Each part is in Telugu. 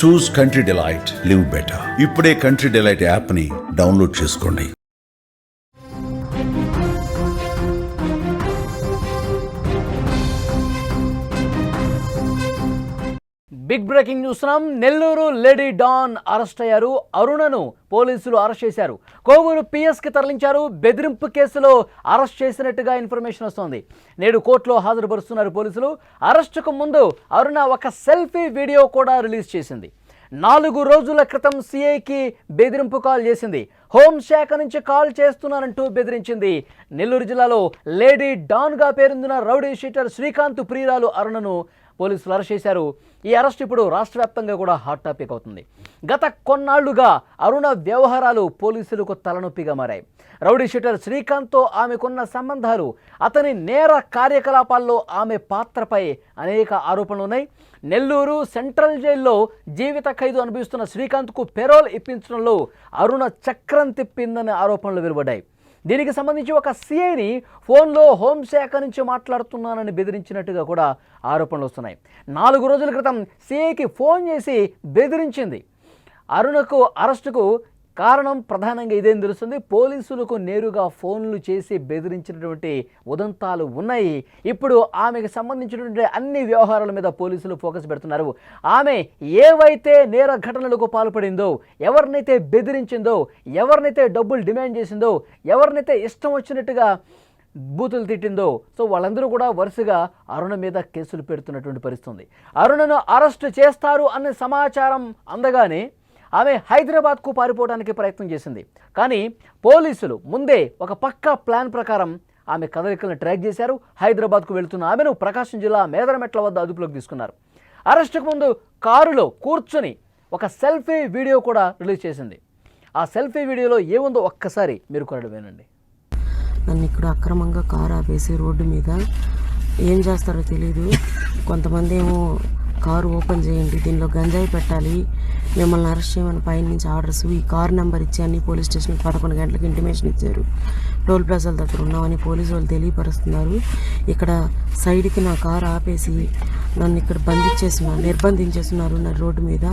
చూస్ కంట్రీ డిలైట్, లివ్ బెటర్. ఇప్పుడే కంట్రీ డిలైట్ యాప్ ని డౌన్లోడ్ చేసుకోండి. బిగ్ బ్రేకింగ్ చూస్తున్నాం. నెల్లూరు లేడీ డాన్ అరెస్ట్ అయ్యారు. అరుణను పోలీసులు అరెస్ట్ చేశారు. కోవూరు పిఎస్కి తరలించారు. బెదిరింపు కేసులో అరెస్ట్ చేసినట్టుగా ఇన్ఫర్మేషన్ వస్తోంది. నేడు కోర్టులో హాజరుపరుస్తున్నారు పోలీసులు. అరెస్టుకు ముందు అరుణ ఒక సెల్ఫీ వీడియో కూడా రిలీజ్ చేసింది. 4 రోజుల క్రితం సిఐకి బెదిరింపు కాల్ చేసింది. హోంశాఖ నుంచి కాల్ చేస్తున్నానంటూ బెదిరించింది. నెల్లూరు జిల్లాలో లేడీ డాన్గా పేరొందిన రౌడీ షీటర్ శ్రీకాంత్ ప్రియురాలు అరుణను పోలీసులు అరెస్ట్ చేశారు. ఈ అరెస్ట్ ఇప్పుడు రాష్ట్ర వ్యాప్తంగా కూడా హాట్ టాపిక్ అవుతుంది. గత కొన్నాళ్లుగా అరుణ వ్యవహారాలు పోలీసులకు తలనొప్పిగా మారాయి. రౌడీ షీటర్ శ్రీకాంత్తో ఆమెకున్న సంబంధాలు, అతని నేర కార్యకలాపాల్లో ఆమె పాత్రపై అనేక ఆరోపణలు ఉన్నాయి. నెల్లూరు సెంట్రల్ జైల్లో జీవిత ఖైదు అనుభవిస్తున్న శ్రీకాంత్కు పెరోల్ ఇప్పించడంలో అరుణ చక్రం తిప్పిందనే ఆరోపణలు వెలువడ్డాయి. దీనికి సంబంధించి ఒక సిఐని ఫోన్లో హోంశాఖ నుంచి మాట్లాడుతున్నానని బెదిరించినట్టుగా కూడా ఆరోపణలు వస్తున్నాయి. 4 రోజుల క్రితం సిఐకి ఫోన్ చేసి బెదిరించింది. అరుణకు అరెస్టుకు కారణం ప్రధానంగా ఇదేం తెలుస్తుంది. పోలీసులకు నేరుగా ఫోన్లు చేసి బెదిరించినటువంటి ఉదంతాలు ఉన్నాయి. ఇప్పుడు ఆమెకు సంబంధించినటువంటి అన్ని వ్యవహారాల మీద పోలీసులు ఫోకస్ పెడుతున్నారు. ఆమె ఏవైతే నేర ఘటనలకు పాల్పడిందో, ఎవరినైతే బెదిరించిందో, ఎవరినైతే డబ్బులు డిమాండ్ చేసిందో, ఎవరినైతే ఇష్టం వచ్చినట్టుగా బూతులు తిట్టిందో, సో వాళ్ళందరూ కూడా వరుసగా అరుణ మీద కేసులు పెడుతున్నటువంటి పరిస్థితి. అరుణను అరెస్టు చేస్తారు అనే సమాచారం అందగానే ఆమె హైదరాబాద్కు పారిపోవడానికి ప్రయత్నం చేసింది. కానీ పోలీసులు ముందే ఒక పక్కా ప్లాన్ ప్రకారం ఆమె కదలికలను ట్రాక్ చేశారు. హైదరాబాద్కు వెళ్తున్న ఆమెను ప్రకాశం జిల్లా మేదరమెట్ల వద్ద అదుపులోకి తీసుకున్నారు. అరెస్టుకు ముందు కారులో కూర్చొని ఒక సెల్ఫీ వీడియో కూడా రిలీజ్ చేసింది. ఆ సెల్ఫీ వీడియోలో ఏముందో ఒక్కసారి మీరు కూడా వినండి. నన్ను ఇక్కడ అక్రమంగా కారు ఆపేసి రోడ్డు మీద ఏం చేస్తారో తెలీదు. కొంతమంది ఏమో కారు ఓపెన్ చేయండి, దీనిలో గంజాయి పెట్టాలి, మిమ్మల్ని అరెస్ట్ చేయమని పైన నుంచి ఆర్డర్స్, ఈ కారు నెంబర్ ఇచ్చి అన్ని పోలీస్ స్టేషన్కి 11 గంటలకు ఇంటిమేషన్ ఇచ్చారు. టోల్ ప్లాజాల దగ్గర ఉన్నామని పోలీసు వాళ్ళు తెలియపరుస్తున్నారు. ఇక్కడ సైడ్కి నా కారు ఆపేసి నన్ను ఇక్కడ నిర్బంధించేస్తున్నారు నా రోడ్డు మీద.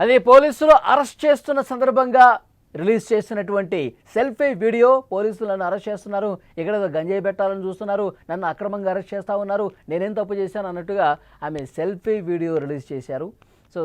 అదే పోలీసులు అరెస్ట్ చేస్తున్న సందర్భంగా రిలీజ్ చేసినటువంటి సెల్ఫీ వీడియో. పోలీసులు నన్ను అరెస్ట్ చేస్తున్నారు, ఇక్కడ గంజాయి పెట్టాలని చూస్తున్నారు, నన్ను అక్రమంగా అరెస్ట్ చేస్తూ ఉన్నారు, నేనేం తప్పు చేశాను అన్నట్టుగా ఆమె సెల్ఫీ వీడియో రిలీజ్ చేశారు. సో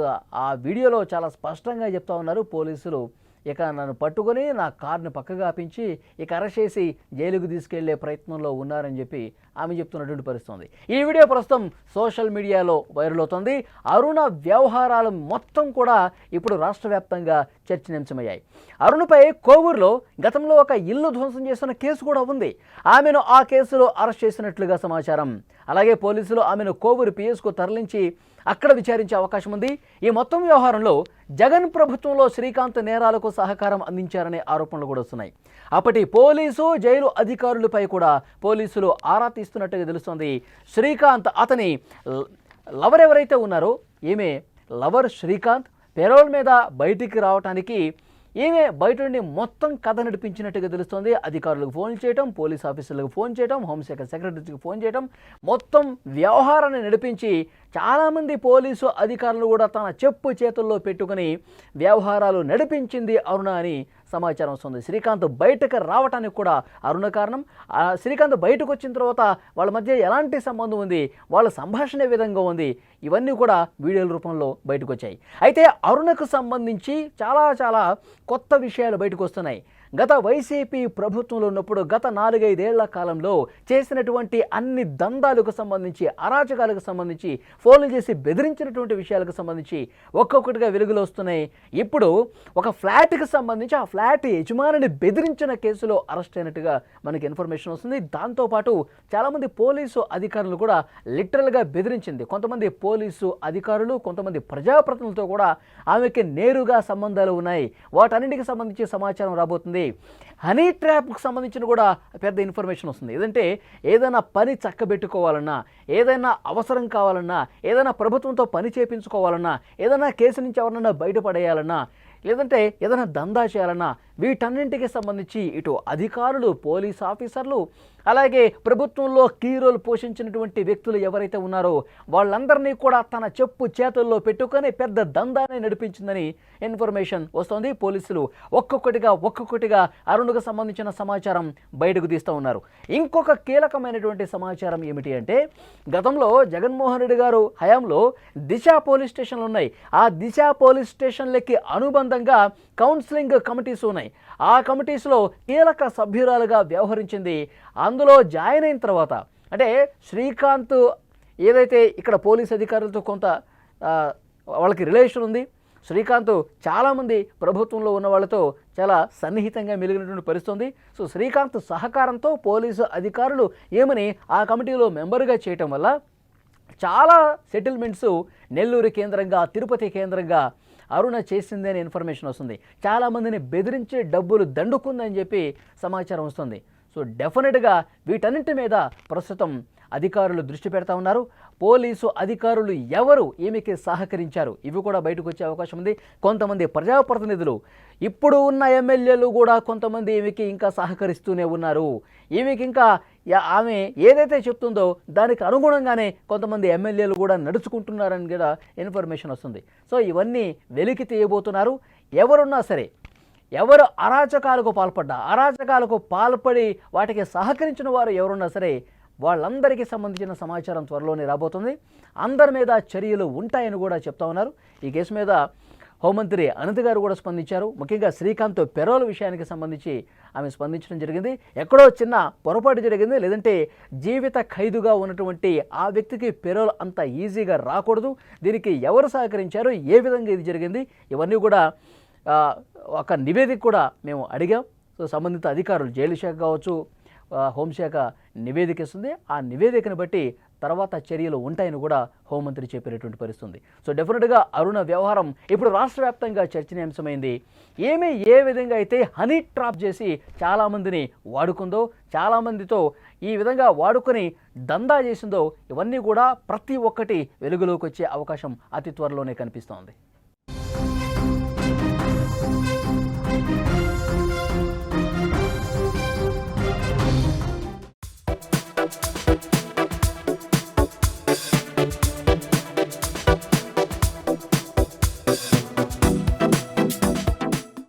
ఆ వీడియోలో చాలా స్పష్టంగా చెప్తా ఉన్నారు పోలీసులు, ఇక నన్ను పట్టుకొని నా కార్ని పక్కగా ఆపించి ఇక అరెస్ట్ చేసి జైలుకు తీసుకెళ్లే ప్రయత్నంలో ఉన్నారని చెప్పి ఆమె చెప్తున్నటువంటి పరిస్థితి. ఈ వీడియో ప్రస్తుతం సోషల్ మీడియాలో వైరల్ అవుతుంది. అరుణ వ్యవహారాలు మొత్తం కూడా ఇప్పుడు రాష్ట్ర వ్యాప్తంగా చర్చనీయాంశమయ్యాయి. అరుణపై కోవూరులో గతంలో ఒక ఇల్లు ధ్వంసం చేస్తున్న కేసు కూడా ఉంది. ఆమెను ఆ కేసులో అరెస్ట్ చేసినట్లుగా సమాచారం. అలాగే పోలీసులు ఆమెను కోవూరు పిఎస్కు తరలించి అక్కడ విచారించే అవకాశం ఉంది. ఈ మొత్తం వ్యవహారంలో జగన్ ప్రభుత్వంలో శ్రీకాంత్ నేరాలకు సహకారం అందించారనే ఆరోపణలు కూడా వస్తున్నాయి. అప్పటి పోలీసు జైలు అధికారులపై కూడా పోలీసులు ఆరా తీస్తున్నట్టుగా తెలుస్తోంది. శ్రీకాంత్ అతని లవర్ ఎవరైతే ఉన్నారో, ఈమె లవర్ శ్రీకాంత్ పెరోల్ మీద బయటికి రావడానికి ఈమె బయట నుండి మొత్తం కథ నడిపించినట్టుగా తెలుస్తోంది. అధికారులకు ఫోన్ చేయటం, పోలీస్ ఆఫీసర్లకు ఫోన్ చేయటం, హోంశాఖ సెక్రటరీకి ఫోన్ చేయటం, మొత్తం వ్యవహారాన్ని నడిపించి చాలామంది పోలీసు అధికారులు కూడా తన చెప్పు చేతుల్లో పెట్టుకుని వ్యవహారాలు నడిపించింది అరుణ అని సమాచారం వస్తుంది. శ్రీకాంత్ బయటకు రావడానికి కూడా అరుణ కారణం. శ్రీకాంత్ బయటకు వచ్చిన తర్వాత వాళ్ళ మధ్య ఎలాంటి సంబంధం ఉంది, వాళ్ళ సంభాషణ ఏ విధంగా ఉంది, ఇవన్నీ కూడా వీడియోల రూపంలో బయటకు వచ్చాయి. అయితే అరుణకు సంబంధించి చాలా కొత్త విషయాలు బయటకు వస్తున్నాయి. గత వైసీపీ ప్రభుత్వంలో ఉన్నప్పుడు గత 4-5 ఏళ్ల కాలంలో చేసినటువంటి అన్ని దందాలకు సంబంధించి, అరాచకాలకు సంబంధించి, ఫోన్లు చేసి బెదిరించినటువంటి విషయాలకు సంబంధించి ఒక్కొక్కటిగా వెలుగులో వస్తున్నాయి. ఇప్పుడు ఒక ఫ్లాట్కి సంబంధించి ఆ ఫ్లాట్ యజమానిని బెదిరించిన కేసులో అరెస్ట్ అయినట్టుగా మనకి ఇన్ఫర్మేషన్ వస్తుంది. దాంతోపాటు చాలామంది పోలీసు అధికారులు కూడా లిటరల్గా బెదిరించింది. కొంతమంది పోలీసు అధికారులు, కొంతమంది ప్రజాప్రతినిధులతో కూడా ఆమెకి నేరుగా సంబంధాలు ఉన్నాయి. వాటన్నింటికి సంబంధించి సమాచారం రాబోతుంది. హనీ ట్రాప్కు సంబంధించిన కూడా పెద్ద ఇన్ఫర్మేషన్ వస్తుంది. ఏదంటే ఏదైనా పని చక్కబెట్టుకోవాలన్నా, ఏదైనా అవసరం కావాలన్నా, ఏదైనా ప్రభుత్వంతో పని చేయించుకోవాలన్నా, ఏదైనా కేసు నుంచి ఎవరన్నా బయటపడేయాలన్నా లేదంటే ఏదైనా దందా చేయాలన్నా వీటన్నింటికి సంబంధించి ఇటు అధికారులు, పోలీస్ ఆఫీసర్లు, అలాగే ప్రభుత్వంలో కీ రోల్ పోషించినటువంటి వ్యక్తులు ఎవరైతే ఉన్నారో వాళ్ళందరినీ కూడా తన చెప్పు చేతుల్లో పెట్టుకొని పెద్ద దందాన్ని నడిపించిందని ఇన్ఫర్మేషన్ వస్తోంది. పోలీసులు ఒక్కొక్కటిగా అరుణ్కు సంబంధించిన సమాచారం బయటకు తీస్తూ ఉన్నారు. ఇంకొక కీలకమైనటువంటి సమాచారం ఏమిటి అంటే, గతంలో జగన్మోహన్ రెడ్డి గారు హయాంలో దిశ పోలీస్ స్టేషన్లు ఉన్నాయి. ఆ దిశ పోలీస్ స్టేషన్లకి అనుబంధంగా కౌన్సిలింగ్ కమిటీస్ ఉన్నాయి. ఆ కమిటీస్లో కీలక సభ్యురాలుగా వ్యవహరించింది. అందులో జాయిన్ అయిన తర్వాత అంటే శ్రీకాంత్ ఏదైతే ఇక్కడ పోలీస్ అధికారులతో కొంత వాళ్ళకి రిలేషన్ ఉంది. శ్రీకాంత్ చాలామంది ప్రభుత్వంలో ఉన్న వాళ్ళతో చాలా సన్నిహితంగా మెలిగినటువంటి పరిస్థితి ఉంది. సో శ్రీకాంత్ సహకారంతో పోలీసు అధికారులు ఏమని ఆ కమిటీలో మెంబర్గా చేయటం వల్ల చాలా సెటిల్మెంట్స్ నెల్లూరు కేంద్రంగా, తిరుపతి కేంద్రంగా అరుణ చేసిందని ఇన్ఫర్మేషన్ వస్తుంది. చాలామందిని బెదిరించి డబ్బులు దండుకుందని చెప్పి సమాచారం వస్తుంది. సో డెఫినెట్గా వీటన్నింటి మీద ప్రస్తుతం అధికారులు దృష్టి పెడతా ఉన్నారు. పోలీసు అధికారులు ఎవరు ఈమెకి సహకరించారు ఇవి కూడా బయటకు వచ్చే అవకాశం ఉంది. కొంతమంది ప్రజాప్రతినిధులు, ఇప్పుడు ఉన్న ఎమ్మెల్యేలు కూడా కొంతమంది ఈమెకి ఇంకా సహకరిస్తూనే ఉన్నారు. ఈమెకి ఇంకా ఆమె ఏదైతే చెప్తుందో దానికి అనుగుణంగానే కొంతమంది ఎమ్మెల్యేలు కూడా నడుచుకుంటున్నారని కూడా ఇన్ఫర్మేషన్ వస్తుంది. సో ఇవన్నీ వెలికి తీయబోతున్నారు. ఎవరున్నా సరే, ఎవరు అరాచకాలకు పాల్పడి వాటికి సహకరించిన వారు ఎవరున్నా సరే వాళ్ళందరికీ సంబంధించిన సమాచారం త్వరలోనే రాబోతుంది. అందరి మీద చర్యలు ఉంటాయని కూడా చెప్తా ఉన్నారు. ఈ కేసు మీద హోంమంత్రి అనిత గారు కూడా స్పందించారు. ముఖ్యంగా శ్రీకాంత్ పెరోల్ విషయానికి సంబంధించి ఆమె స్పందించడం జరిగింది. ఎక్కడో చిన్న పొరపాటు జరిగింది, లేదంటే జీవిత ఖైదుగా ఉన్నటువంటి ఆ వ్యక్తికి పెరోల్ అంత ఈజీగా రాకూడదు. దీనికి ఎవరు సహకరించారు, ఏ విధంగా ఇది జరిగింది, ఇవన్నీ కూడా ఒక నివేదిక కూడా మేము అడిగాం. సో సంబంధిత అధికారులు, జైలు శాఖ కావచ్చు, హోంశాఖ నివేదిక ఇస్తుంది. ఆ నివేదికను బట్టి తర్వాత చర్యలు ఉంటాయని కూడా హోంమంత్రి చెప్పినటువంటి పరిస్థితుంది. సో డెఫినెట్గా అరుణ వ్యవహారం ఇప్పుడు రాష్ట్ర వ్యాప్తంగా చర్చనీయాంశమైంది. ఏ విధంగా అయితే హనీ ట్రాప్ చేసి చాలామందిని వాడుకుందో, చాలామందితో ఈ విధంగా వాడుకొని దందా చేసిందో, ఇవన్నీ కూడా ప్రతి ఒక్కటి వెలుగులోకి వచ్చే అవకాశం అతి త్వరలోనే కనిపిస్తోంది.